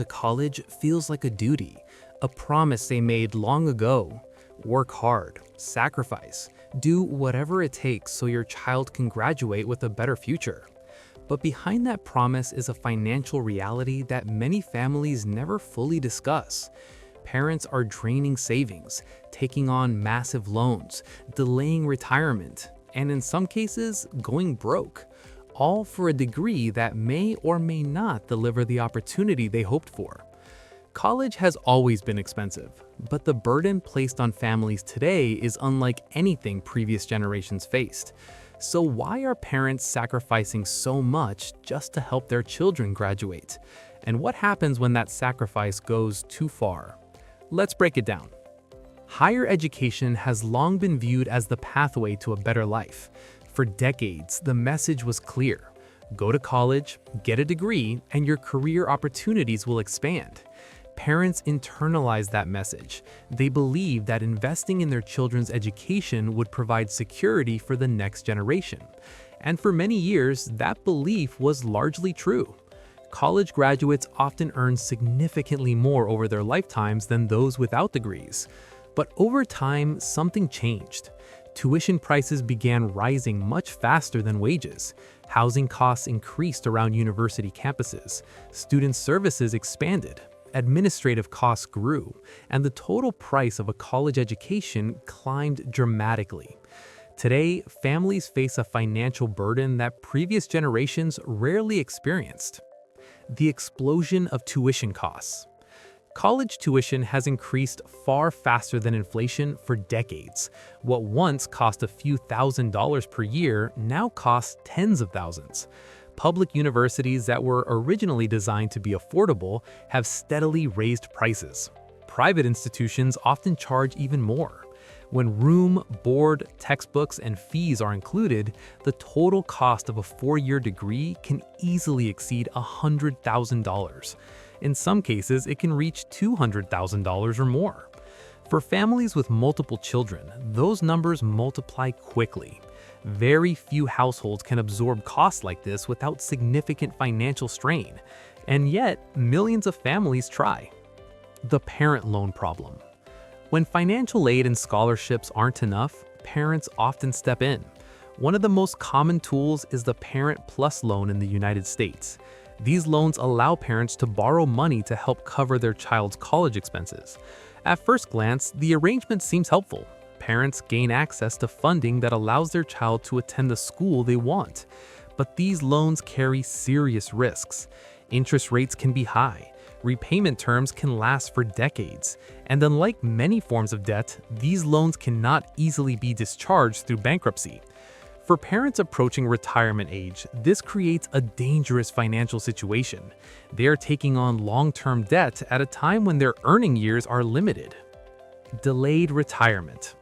To college feels like a duty, a promise they made long ago. Work hard, sacrifice, do whatever it takes so your child can graduate with a better future. But behind that promise is a financial reality that many families never fully discuss. Parents are draining savings, taking on massive loans, delaying retirement, and in some cases, going broke, all for a degree that may or may not deliver the opportunity they hoped for. College has always been expensive, but the burden placed on families today is unlike anything previous generations faced. So why are parents sacrificing so much just to help their children graduate? And what happens when that sacrifice goes too far? Let's break it down. Higher education has long been viewed as the pathway to a better life. For decades, the message was clear. Go to college, get a degree, and your career opportunities will expand. Parents internalized that message. They believed that investing in their children's education would provide security for the next generation. And for many years, that belief was largely true. College graduates often earn significantly more over their lifetimes than those without degrees. But over time, something changed. Tuition prices began rising much faster than wages. Housing costs increased around university campuses. Student services expanded. Administrative costs grew, and the total price of a college education climbed dramatically. Today, families face a financial burden that previous generations rarely experienced. The explosion of tuition costs. College tuition has increased far faster than inflation for decades. What once cost a few $1,000s per year now costs tens of thousands. Public universities that were originally designed to be affordable have steadily raised prices. Private institutions often charge even more. When room, board, textbooks, and fees are included, the total cost of a four-year degree can easily exceed $100,000. In some cases, it can reach $200,000 or more. For families with multiple children, those numbers multiply quickly. Very few households can absorb costs like this without significant financial strain, and yet millions of families try. The parent loan problem. When financial aid and scholarships aren't enough, parents often step in. One of the most common tools is the Parent Plus loan in the United States. These loans allow parents to borrow money to help cover their child's college expenses. At first glance, the arrangement seems helpful. Parents gain access to funding that allows their child to attend the school they want. But these loans carry serious risks. Interest rates can be high. Repayment terms can last for decades. And unlike many forms of debt, these loans cannot easily be discharged through bankruptcy. For parents approaching retirement age, this creates a dangerous financial situation. They are taking on long-term debt at a time when their earning years are limited. Delayed retirement.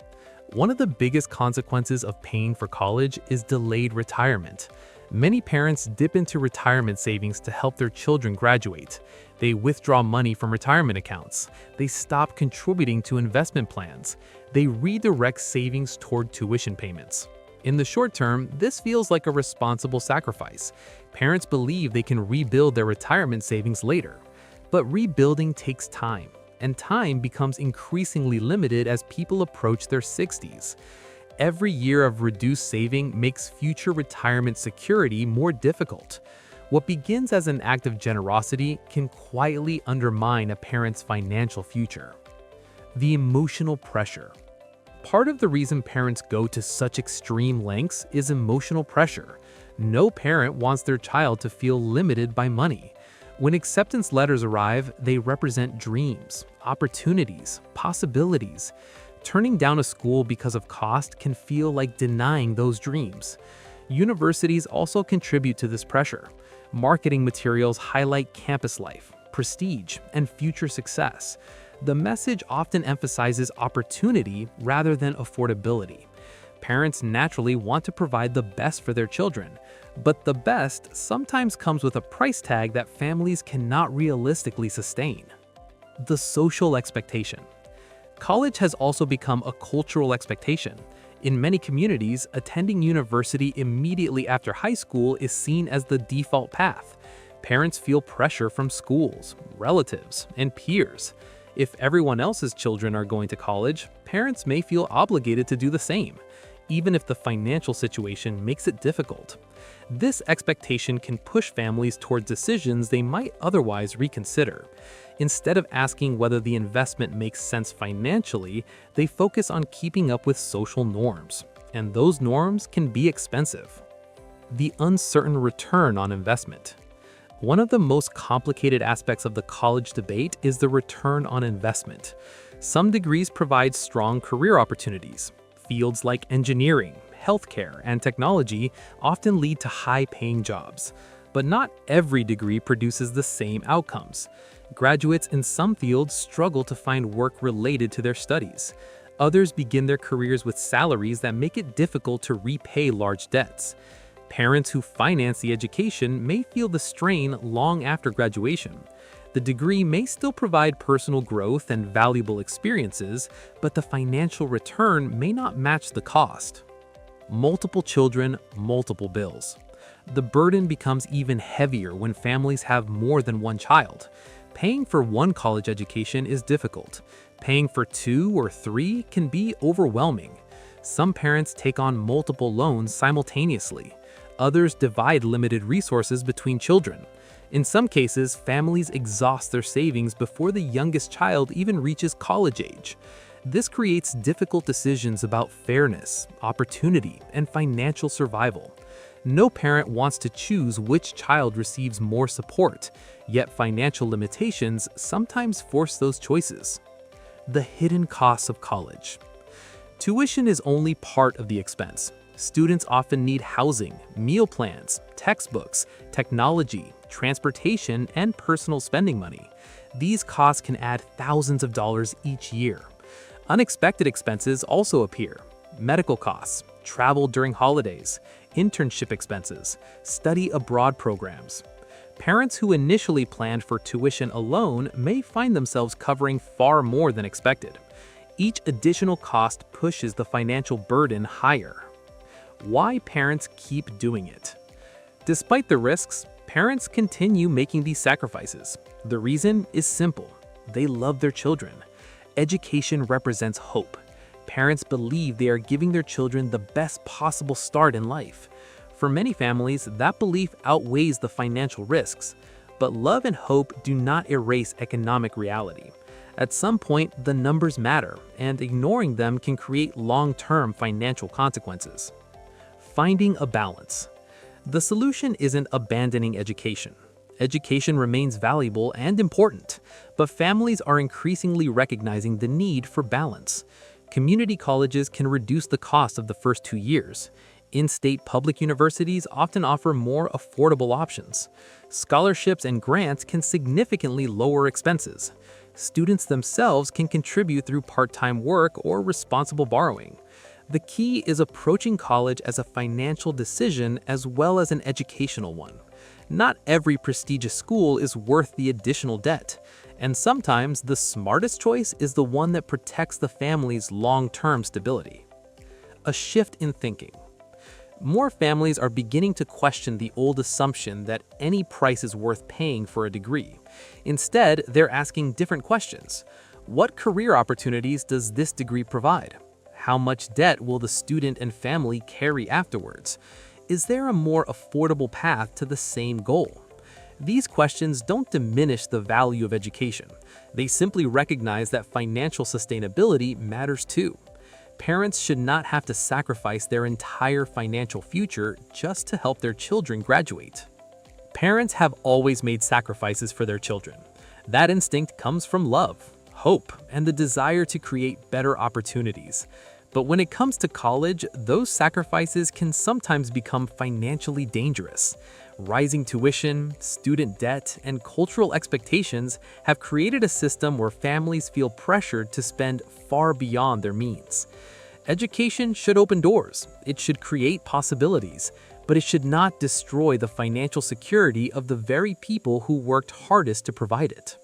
One of the biggest consequences of paying for college is delayed retirement. Many parents dip into retirement savings to help their children graduate. They withdraw money from retirement accounts. They stop contributing to investment plans. They redirect savings toward tuition payments. In the short term, this feels like a responsible sacrifice. Parents believe they can rebuild their retirement savings later. But rebuilding takes time, and time becomes increasingly limited as people approach their 60s. Every year of reduced saving makes future retirement security more difficult. What begins as an act of generosity can quietly undermine a parent's financial future. The emotional pressure. Part of the reason parents go to such extreme lengths is emotional pressure. No parent wants their child to feel limited by money. When acceptance letters arrive, they represent dreams, opportunities, possibilities. Turning down a school because of cost can feel like denying those dreams. Universities also contribute to this pressure. Marketing materials highlight campus life, prestige, and future success. The message often emphasizes opportunity rather than affordability. Parents naturally want to provide the best for their children, but the best sometimes comes with a price tag that families cannot realistically sustain. The social expectation. College has also become a cultural expectation. In many communities, attending university immediately after high school is seen as the default path. Parents feel pressure from schools, relatives, and peers. If everyone else's children are going to college, parents may feel obligated to do the same, even if the financial situation makes it difficult. This expectation can push families toward decisions they might otherwise reconsider. Instead of asking whether the investment makes sense financially, they focus on keeping up with social norms, and those norms can be expensive. The uncertain return on investment. One of the most complicated aspects of the college debate is the return on investment. Some degrees provide strong career opportunities. Fields like engineering, healthcare, and technology often lead to high-paying jobs. But not every degree produces the same outcomes. Graduates in some fields struggle to find work related to their studies. Others begin their careers with salaries that make it difficult to repay large debts. Parents who finance the education may feel the strain long after graduation. The degree may still provide personal growth and valuable experiences, but the financial return may not match the cost. Multiple children, multiple bills. The burden becomes even heavier when families have more than one child. Paying for one college education is difficult. Paying for 2 or 3 can be overwhelming. Some parents take on multiple loans simultaneously. Others divide limited resources between children. In some cases, families exhaust their savings before the youngest child even reaches college age. This creates difficult decisions about fairness, opportunity, and financial survival. No parent wants to choose which child receives more support, yet financial limitations sometimes force those choices. The hidden costs of college. Tuition is only part of the expense. Students often need housing, meal plans, textbooks, technology, transportation, and personal spending money. These costs can add thousands of dollars each year. Unexpected expenses also appear: medical costs, travel during holidays, internship expenses, study abroad programs. Parents who initially planned for tuition alone may find themselves covering far more than expected. Each additional cost pushes the financial burden higher. Why parents keep doing it? Despite the risks, parents continue making these sacrifices. The reason is simple: they love their children. Education represents hope. Parents believe they are giving their children the best possible start in life. For many families, that belief outweighs the financial risks. But love and hope do not erase economic reality. At some point, the numbers matter, and ignoring them can create long-term financial consequences. Finding a balance. The solution isn't abandoning education. Education remains valuable and important, but families are increasingly recognizing the need for balance. Community colleges can reduce the cost of the first 2 years. In-state public universities often offer more affordable options. Scholarships and grants can significantly lower expenses. Students themselves can contribute through part-time work or responsible borrowing. The key is approaching college as a financial decision as well as an educational one. Not every prestigious school is worth the additional debt, and sometimes the smartest choice is the one that protects the family's long-term stability. A shift in thinking. More families are beginning to question the old assumption that any price is worth paying for a degree. Instead, they're asking different questions. What career opportunities does this degree provide? How much debt will the student and family carry afterwards? Is there a more affordable path to the same goal? These questions don't diminish the value of education. They simply recognize that financial sustainability matters too. Parents should not have to sacrifice their entire financial future just to help their children graduate. Parents have always made sacrifices for their children. That instinct comes from love, hope, and the desire to create better opportunities. But when it comes to college, those sacrifices can sometimes become financially dangerous. Rising tuition, student debt, and cultural expectations have created a system where families feel pressured to spend far beyond their means. Education should open doors, it should create possibilities, but it should not destroy the financial security of the very people who worked hardest to provide it.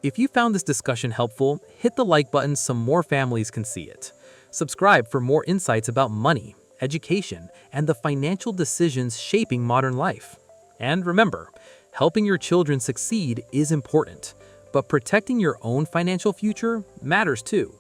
If you found this discussion helpful, hit the like button so more families can see it. Subscribe for more insights about money, education, and the financial decisions shaping modern life. And remember, Helping your children succeed is important, but protecting your own financial future matters too.